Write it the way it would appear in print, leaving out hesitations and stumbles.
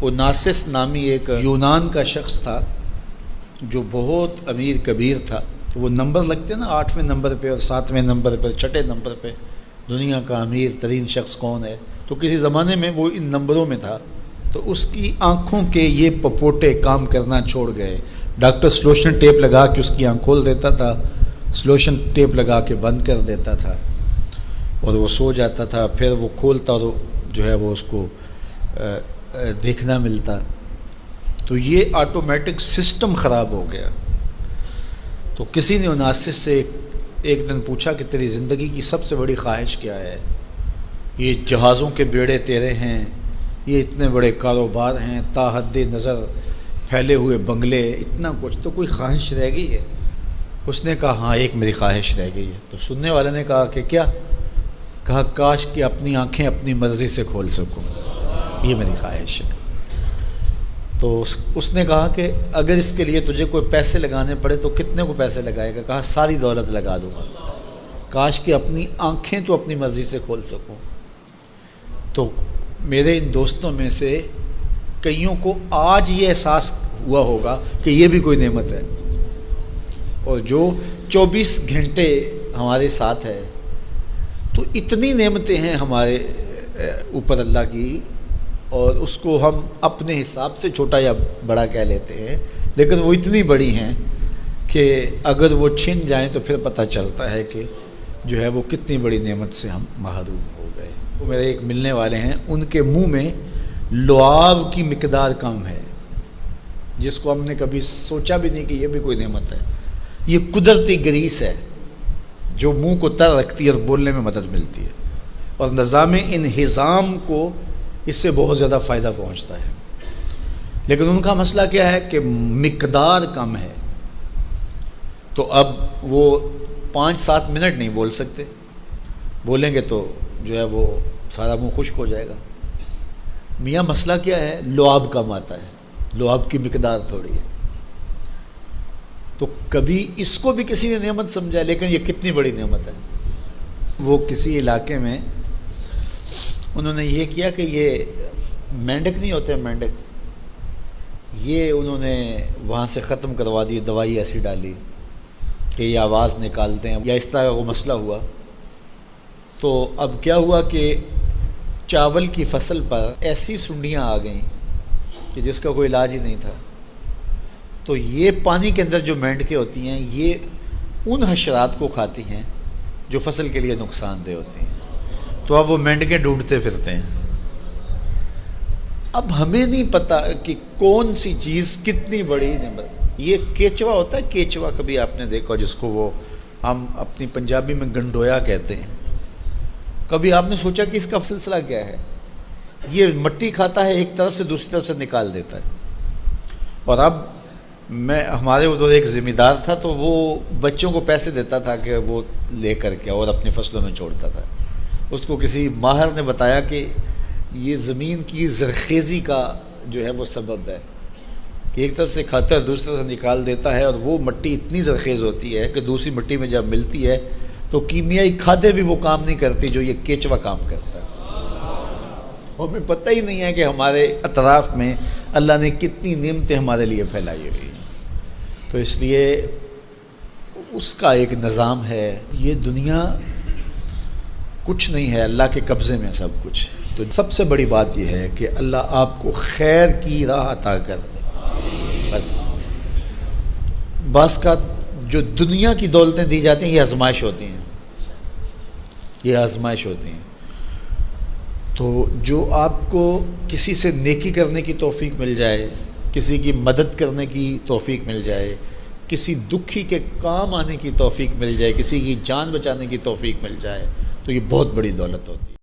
اوناسس نامی ایک یونان کا شخص تھا جو بہت امیر کبیر تھا. وہ نمبر لگتے ہیں نا، 8ویں نمبر پہ اور 7ویں نمبر پہ، 6 نمبر پہ دنیا کا امیر ترین شخص کون ہے. تو کسی زمانے میں وہ ان نمبروں میں تھا. تو اس کی آنکھوں کے یہ پپوٹے کام کرنا چھوڑ گئے. ڈاکٹر سلوشن ٹیپ لگا کے اس کی آنکھ کھول دیتا تھا، سلوشن ٹیپ لگا کے بند کر دیتا تھا اور وہ سو جاتا تھا. پھر وہ کھولتا اور جو ہے وہ اس کو دیکھنا ملتا. تو یہ آٹومیٹک سسٹم خراب ہو گیا. تو کسی نے اوناسس سے ایک دن پوچھا کہ تیری زندگی کی سب سے بڑی خواہش کیا ہے؟ یہ جہازوں کے بیڑے تیرے ہیں، یہ اتنے بڑے کاروبار ہیں، تا حد نظر پھیلے ہوئے بنگلے، اتنا کچھ، تو کوئی خواہش رہ گئی ہے؟ اس نے کہا ہاں، ایک میری خواہش رہ گئی ہے. تو سننے والے نے کہا کہ کیا؟ کہا کاش کہ اپنی آنکھیں اپنی مرضی سے کھول سکوں، یہ میری خواہش ہے. تو اس نے کہا کہ اگر اس کے لیے تجھے کوئی پیسے لگانے پڑے تو کتنے کو پیسے لگائے گا؟ کہا ساری دولت لگا دوں گا. کاش کہ اپنی آنکھیں تو اپنی مرضی سے کھول سکوں. تو میرے ان دوستوں میں سے کئیوں کو آج یہ احساس ہوا ہوگا کہ یہ بھی کوئی نعمت ہے. اور جو 24 گھنٹے ہمارے ساتھ ہے، تو اتنی نعمتیں ہیں ہمارے اوپر اللہ کی، اور اس کو ہم اپنے حساب سے چھوٹا یا بڑا کہہ لیتے ہیں، لیکن وہ اتنی بڑی ہیں کہ اگر وہ چھن جائیں تو پھر پتہ چلتا ہے کہ جو ہے وہ کتنی بڑی نعمت سے ہم محروم ہو گئے. وہ میرے ایک ملنے والے ہیں، ان کے منہ میں لعاب کی مقدار کم ہے، جس کو ہم نے کبھی سوچا بھی نہیں کہ یہ بھی کوئی نعمت ہے. یہ قدرتی گریس ہے جو منہ کو تر رکھتی ہے اور بولنے میں مدد ملتی ہے، اور نظام انہضام کو اس سے بہت زیادہ فائدہ پہنچتا ہے. لیکن ان کا مسئلہ کیا ہے کہ مقدار کم ہے. تو اب وہ 5-7 منٹ نہیں بول سکتے، بولیں گے تو جو ہے وہ سارا منہ خشک ہو جائے گا. میاں مسئلہ کیا ہے؟ لعاب کم آتا ہے، لعاب کی مقدار تھوڑی ہے. تو کبھی اس کو بھی کسی نے نعمت سمجھا، لیکن یہ کتنی بڑی نعمت ہے. وہ کسی علاقے میں انہوں نے یہ کیا کہ یہ مینڈک نہیں ہوتے، مینڈک، یہ انہوں نے وہاں سے ختم کروا دی، دوائی ایسی ڈالی کہ یہ آواز نکالتے ہیں یا اس طرح کا وہ مسئلہ ہوا. تو اب کیا ہوا کہ چاول کی فصل پر ایسی سنڈیاں آ گئیں کہ جس کا کوئی علاج ہی نہیں تھا. تو یہ پانی کے اندر جو مینڈکیں ہوتی ہیں، یہ ان حشرات کو کھاتی ہیں جو فصل کے لیے نقصان دہ ہوتی ہیں. تو اب وہ مینڈکیں ڈھونڈتے پھرتے ہیں. اب ہمیں نہیں پتہ کہ کون سی چیز کتنی بڑی نعمت. یہ کیچوا ہوتا ہے، کیچوا کبھی آپ نے دیکھا جس کو وہ ہم اپنی پنجابی میں گنڈویا کہتے ہیں. کبھی آپ نے سوچا کہ اس کا سلسلہ کیا ہے؟ یہ مٹی کھاتا ہے، ایک طرف سے دوسری طرف سے نکال دیتا ہے. اور اب ہمارے ادھر ایک ذمہ دار تھا، تو وہ بچوں کو پیسے دیتا تھا کہ وہ لے کر کے اور اپنی فصلوں میں چھوڑتا تھا. اس کو کسی ماہر نے بتایا کہ یہ زمین کی زرخیزی کا جو ہے وہ سبب ہے کہ ایک طرف سے کھاتا ہے دوسری طرف سے نکال دیتا ہے، اور وہ مٹی اتنی زرخیز ہوتی ہے کہ دوسری مٹی میں جب ملتی ہے تو کیمیائی کھادیں بھی وہ کام نہیں کرتی جو یہ کیچوا کام کرتا ہے. ہمیں پتہ ہی نہیں ہے کہ ہمارے اطراف میں اللہ نے کتنی نعمتیں ہمارے لیے پھیلائی ہوئی ہیں. تو اس لیے اس کا ایک نظام ہے. یہ دنیا کچھ نہیں ہے، اللہ کے قبضے میں سب کچھ. تو سب سے بڑی بات یہ ہے کہ اللہ آپ کو خیر کی راہ عطا کر دے. بس بعض کا جو دنیا کی دولتیں دی جاتی ہیں، یہ آزمائش ہوتی ہیں، یہ آزمائش ہوتی ہیں. تو جو آپ کو کسی سے نیکی کرنے کی توفیق مل جائے، کسی کی مدد کرنے کی توفیق مل جائے، کسی دکھی کے کام آنے کی توفیق مل جائے، کسی کی جان بچانے کی توفیق مل جائے، تو یہ بہت بڑی دولت ہوتی ہے.